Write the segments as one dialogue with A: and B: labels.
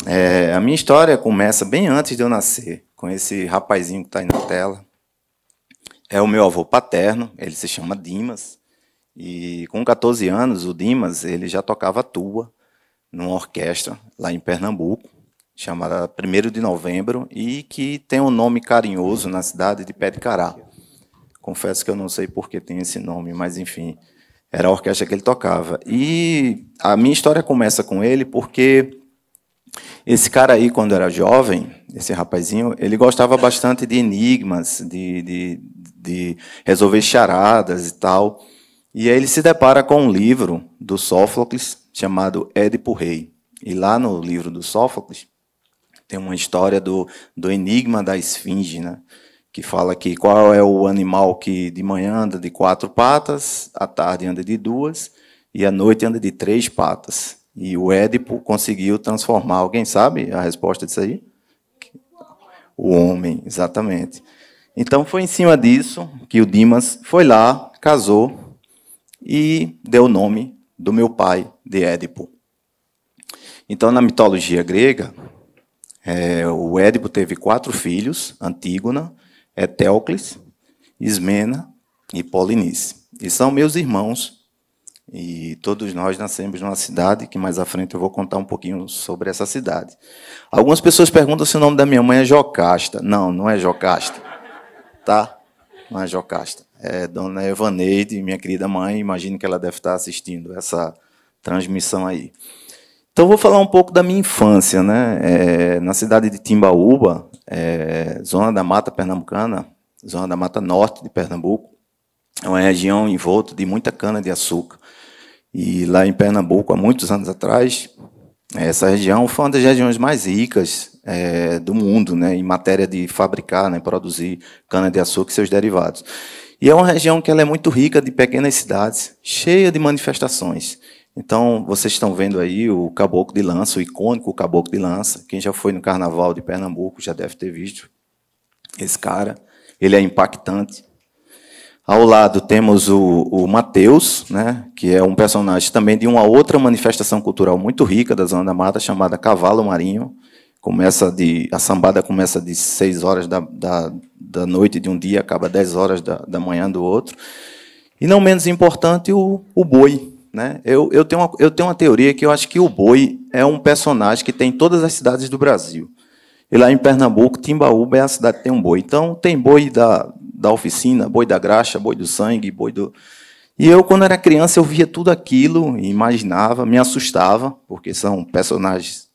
A: A minha história começa bem antes de eu nascer, com esse rapazinho que está aí na tela. É o meu avô paterno, ele se chama Dimas, e com 14 anos, o Dimas ele já tocava tuba numa orquestra lá em Pernambuco, chamada 1º de Novembro, e que tem um nome carinhoso na cidade de Pé de Cará. Confesso que eu não sei por que tem esse nome, mas, enfim, era a orquestra que ele tocava. E a minha história começa com ele porque esse cara aí, quando era jovem, esse rapazinho, ele gostava bastante de enigmas, de resolver charadas e tal. E aí ele se depara com um livro do Sófocles chamado Édipo Rei. E lá no livro do Sófocles tem uma história do enigma da esfinge, né? Que fala que qual é o animal que de manhã anda de 4 patas, à tarde anda de 2 e à noite anda de 3 patas. E o Édipo conseguiu transformar. Alguém sabe a resposta disso aí? O homem, exatamente. Então foi em cima disso que o Dimas foi lá, casou e deu o nome do meu pai de Édipo. Então, na mitologia grega, o Édipo teve 4 filhos: Antígona, Etéocles, Ismena e Polinice. E são meus irmãos, e todos nós nascemos numa cidade, que mais à frente eu vou contar um pouquinho sobre essa cidade. Algumas pessoas perguntam se o nome da minha mãe é Jocasta. Não, não é Jocasta. Tá? Não é Jocasta. É Dona Evaneide, minha querida mãe. Imagino que ela deve estar assistindo essa transmissão aí. Então, vou falar um pouco da minha infância, né? Na cidade de Timbaúba, zona da Mata Pernambucana, zona da Mata Norte de Pernambuco, é uma região envolta de muita cana-de-açúcar. E lá em Pernambuco, há muitos anos atrás, essa região foi uma das regiões mais ricas do mundo, né, em matéria de fabricar, né, produzir cana-de-açúcar e seus derivados. E é uma região que ela é muito rica de pequenas cidades, cheia de manifestações. Então, vocês estão vendo aí o Caboclo de Lança, o icônico Caboclo de Lança. Quem já foi no Carnaval de Pernambuco já deve ter visto esse cara. Ele é impactante. Ao lado temos o Mateus, né, que é um personagem também de uma outra manifestação cultural muito rica da Zona da Mata, chamada Cavalo Marinho. A sambada começa de 6 horas da noite de um dia, acaba 10 horas da manhã do outro. E, não menos importante, o boi. Né? Eu tenho uma teoria que eu acho que o boi é um personagem que tem em todas as cidades do Brasil. E lá em Pernambuco, Timbaúba é a cidade que tem um boi. Então, tem boi da oficina, boi da graxa, boi do sangue, boi do... E eu, quando era criança, eu via tudo aquilo, imaginava, me assustava, porque são personagens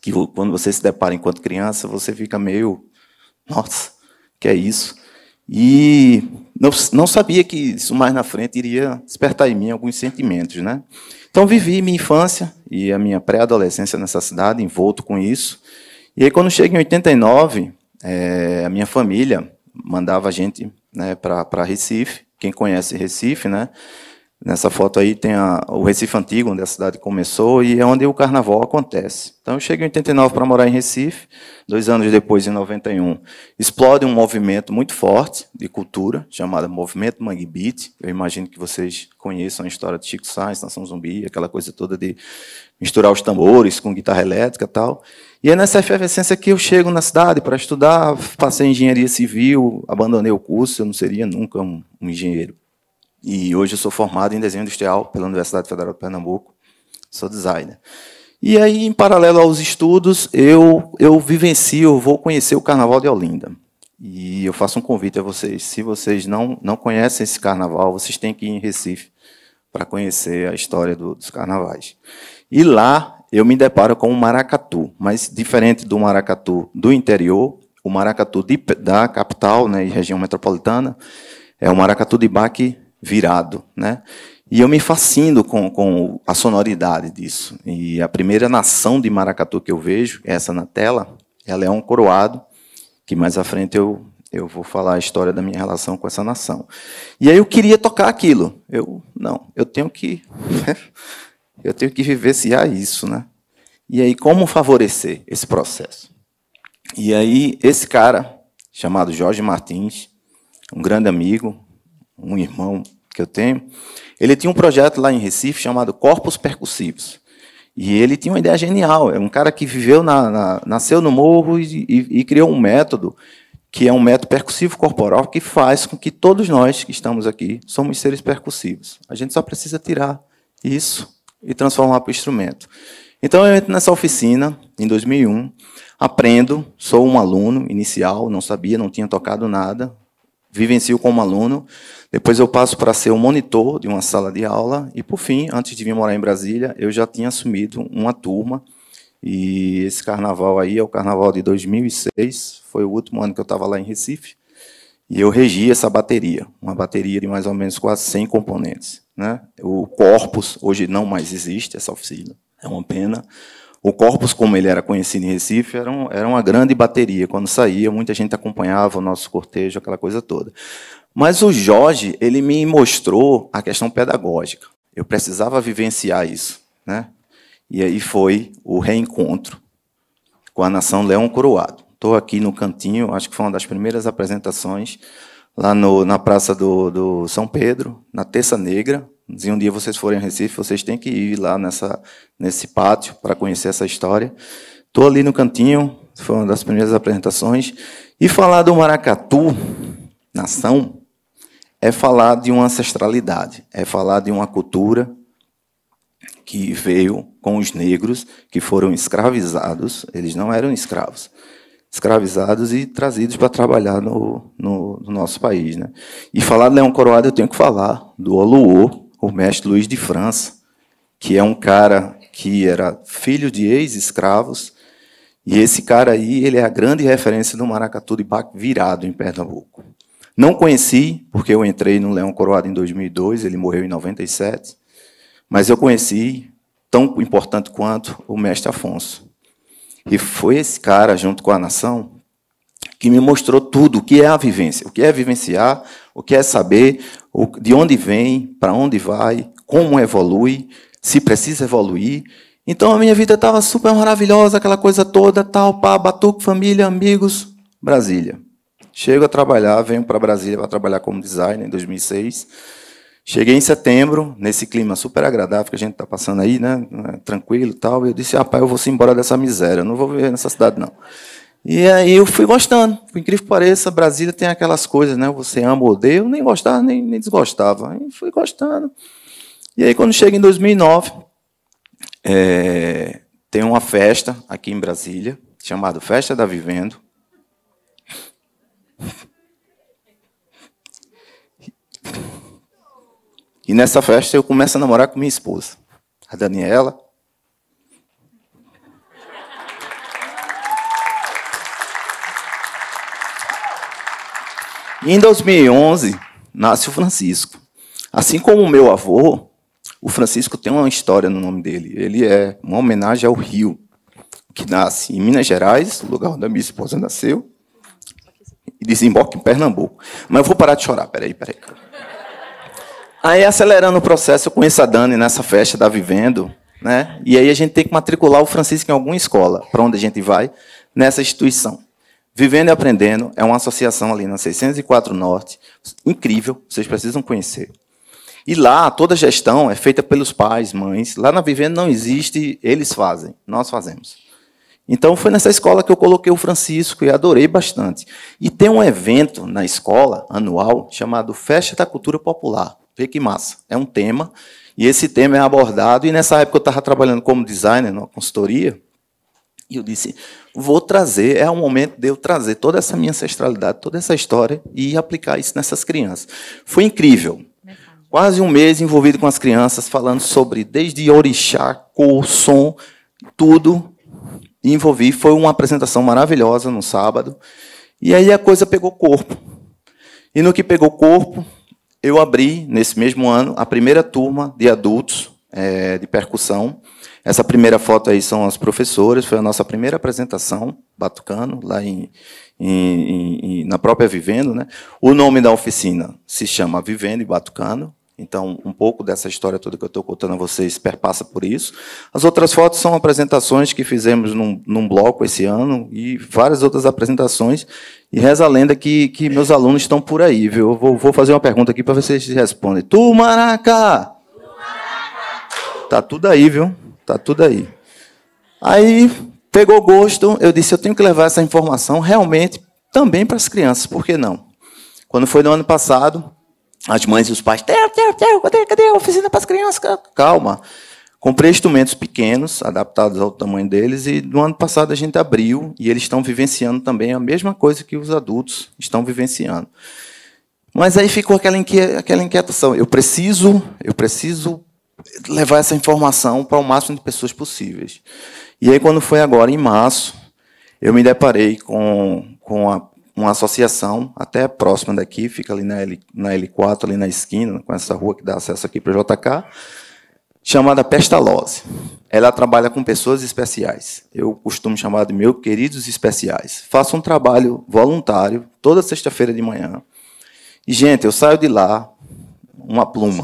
A: que, quando você se depara enquanto criança, você fica meio... Nossa, que é isso? E não sabia que isso mais na frente iria despertar em mim alguns sentimentos, né? Então, vivi minha infância e a minha pré-adolescência nessa cidade, envolto com isso. E aí, quando chega em 89, a minha família mandava a gente, né, para Recife. Quem conhece Recife, né? Nessa foto aí tem o Recife Antigo, onde a cidade começou, e é onde o carnaval acontece. Então, eu chego em 89 para morar em Recife. 2 anos depois, em 91, explode um movimento muito forte de cultura, chamado Movimento Mangue Beat. Eu imagino que vocês conheçam a história de Chico Sainz, Nação Zumbi, aquela coisa toda de misturar os tambores com guitarra elétrica e tal. E é nessa efervescência que eu chego na cidade para estudar, passei em engenharia civil, abandonei o curso, eu não seria nunca um engenheiro. E hoje eu sou formado em desenho industrial pela Universidade Federal de Pernambuco, sou designer. E aí, em paralelo aos estudos, eu vou conhecer o Carnaval de Olinda. E eu faço um convite a vocês, se vocês não conhecem esse carnaval, vocês têm que ir em Recife para conhecer a história dos carnavais. E lá eu me deparo com o maracatu, mas diferente do maracatu do interior, o maracatu da capital, né, e região metropolitana, é o maracatu de baque virado, né? E eu me fascino com a sonoridade disso. E a primeira nação de maracatu que eu vejo, essa na tela, é Leão Coroado, que mais à frente eu vou falar a história da minha relação com essa nação. E aí eu queria tocar aquilo. Eu tenho que vivenciar isso, né? E aí, como favorecer esse processo? E aí, esse cara, chamado Jorge Martins, um grande amigo, um irmão que eu tenho, ele tinha um projeto lá em Recife chamado Corpos Percussivos. E ele tinha uma ideia genial. É um cara que viveu nasceu no morro e criou um método que é um método percussivo corporal que faz com que todos nós que estamos aqui somos seres percussivos. A gente só precisa tirar isso e transformar para o instrumento. Então, eu entro nessa oficina, em 2001, aprendo, sou um aluno inicial, não sabia, não tinha tocado nada, vivencio como aluno, depois eu passo para ser o monitor de uma sala de aula, e, por fim, antes de vir morar em Brasília, eu já tinha assumido uma turma, e esse carnaval aí é o carnaval de 2006, foi o último ano que eu estava lá em Recife, e eu regi essa bateria, uma bateria de mais ou menos quase 100 componentes. Né? O Corpus, hoje não mais existe, essa oficina, é uma pena. O Corpus, como ele era conhecido em Recife, era uma grande bateria. Quando saía, muita gente acompanhava o nosso cortejo, aquela coisa toda. Mas o Jorge, ele me mostrou a questão pedagógica. Eu precisava vivenciar isso. Né? E aí foi o reencontro com a Nação Leão Coroado. Estou aqui no cantinho, acho que foi uma das primeiras apresentações, lá na Praça do São Pedro, na Terça Negra. Se um dia vocês forem a Recife, vocês têm que ir lá nesse pátio para conhecer essa história. Estou ali no cantinho, foi uma das primeiras apresentações. E falar do maracatu, nação, é falar de uma ancestralidade, é falar de uma cultura que veio com os negros, que foram escravizados, eles não eram escravos, escravizados e trazidos para trabalhar no nosso país. Né? E falar de Leão Coroado, eu tenho que falar do Oluô, o mestre Luiz de França, que é um cara que era filho de ex-escravos, e esse cara aí ele é a grande referência do maracatu de baque virado em Pernambuco. Não conheci, porque eu entrei no Leão Coroado em 2002, ele morreu em 97, mas eu conheci, tão importante quanto, o mestre Afonso. E foi esse cara, junto com a nação, que me mostrou tudo, o que é a vivência, o que é vivenciar, o que é saber de onde vem, para onde vai, como evolui, se precisa evoluir. Então, a minha vida estava super maravilhosa, aquela coisa toda, tal, pá, batuque, família, amigos, Brasília. Chego a trabalhar, venho para Brasília para trabalhar como designer em 2006. Cheguei em setembro, nesse clima super agradável que a gente está passando aí, né, tranquilo e tal, e eu disse, rapaz, eu vou embora dessa miséria, eu não vou viver nessa cidade, não. E aí eu fui gostando, por incrível que pareça, Brasília tem aquelas coisas, né? Você ama ou odeia, eu nem gostava, nem desgostava. Aí fui gostando. E aí, quando chega em 2009, tem uma festa aqui em Brasília, chamada Festa da Vivendo. E nessa festa eu começo a namorar com minha esposa, a Daniela. E em 2011, nasce o Francisco. Assim como o meu avô, o Francisco tem uma história no nome dele. Ele é uma homenagem ao rio, que nasce em Minas Gerais, o lugar onde a minha esposa nasceu, e desemboca em Pernambuco. Mas eu vou parar de chorar, peraí. Aí, acelerando o processo, eu conheço a Dani nessa festa da Vivendo, né? E aí a gente tem que matricular o Francisco em alguma escola, para onde a gente vai, nessa instituição. Vivendo e Aprendendo é uma associação ali na 604 Norte, incrível, vocês precisam conhecer. E lá, toda a gestão é feita pelos pais, mães. Lá na Vivendo não existe, eles fazem, nós fazemos. Então, foi nessa escola que eu coloquei o Francisco e adorei bastante. E tem um evento na escola, anual, chamado Festa da Cultura Popular. Vê que massa, é um tema, e esse tema é abordado, e nessa época eu estava trabalhando como designer, numa consultoria, e eu disse, vou trazer, é o momento de eu trazer toda essa minha ancestralidade, toda essa história, e aplicar isso nessas crianças. Foi incrível. Quase um mês envolvido com as crianças, falando sobre, desde orixá, cor, som, tudo, e envolvi. Foi uma apresentação maravilhosa no sábado, e aí a coisa pegou corpo. E no que pegou corpo, eu abri, nesse mesmo ano, a primeira turma de adultos de percussão. Essa primeira foto aí são as professoras, foi a nossa primeira apresentação, batucando, lá na própria Vivendo. Né? O nome da oficina se chama Vivendo e Batucando, então um pouco dessa história toda que eu estou contando a vocês perpassa por isso. As outras fotos são apresentações que fizemos num bloco esse ano, e várias outras apresentações, e reza a lenda que meus alunos estão por aí, viu? Eu vou fazer uma pergunta aqui para vocês respondem. Tumaracá! Tá tudo aí, viu? Tá tudo aí. Aí pegou gosto, eu disse, eu tenho que levar essa informação realmente também para as crianças, por que não? Quando foi no ano passado, as mães e os pais, Theo, cadê a oficina para as crianças? Calma. Comprei instrumentos pequenos, adaptados ao tamanho deles, e no ano passado a gente abriu, e eles estão vivenciando também a mesma coisa que os adultos estão vivenciando. Mas aí ficou aquela inquietação. Eu preciso levar essa informação para o máximo de pessoas possíveis. E aí, quando foi agora, em março, eu me deparei com uma associação, até próxima daqui, fica ali na L4, ali na esquina, com essa rua que dá acesso aqui para o JK, chamada Pestalozzi. Ela trabalha com pessoas especiais. Eu costumo chamar de meus queridos especiais. Faço um trabalho voluntário, toda sexta-feira de manhã. E, gente, eu saio de lá, uma pluma,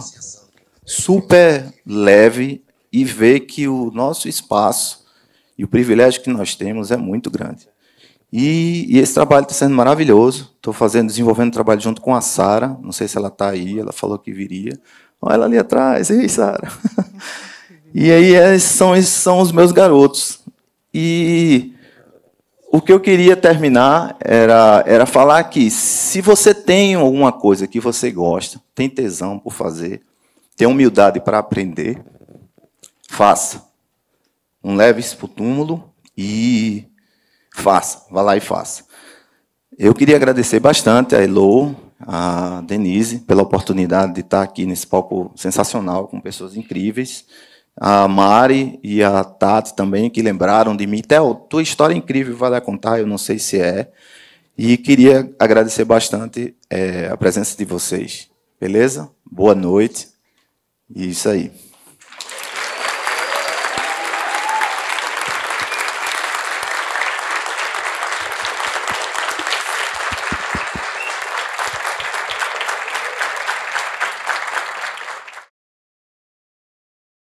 A: super leve, e ver que o nosso espaço e o privilégio que nós temos é muito grande. E esse trabalho está sendo maravilhoso. Estou desenvolvendo um trabalho junto com a Sara. Não sei se ela está aí, ela falou que viria. Olha ela ali atrás. Ei, Sara. E aí esses são os meus garotos. E o que eu queria terminar era falar que, se você tem alguma coisa que você gosta, tem tesão por fazer, tem humildade para aprender, faça. Não leve isso para o túmulo e faça. Vá lá e faça. Eu queria agradecer bastante a Elo, a Denise, pela oportunidade de estar aqui nesse palco sensacional, com pessoas incríveis. A Mari e a Tati também, que lembraram de mim. Theo, tua história é incrível, vale a contar, eu não sei se é. E queria agradecer bastante a presença de vocês. Beleza? Boa noite. E isso aí.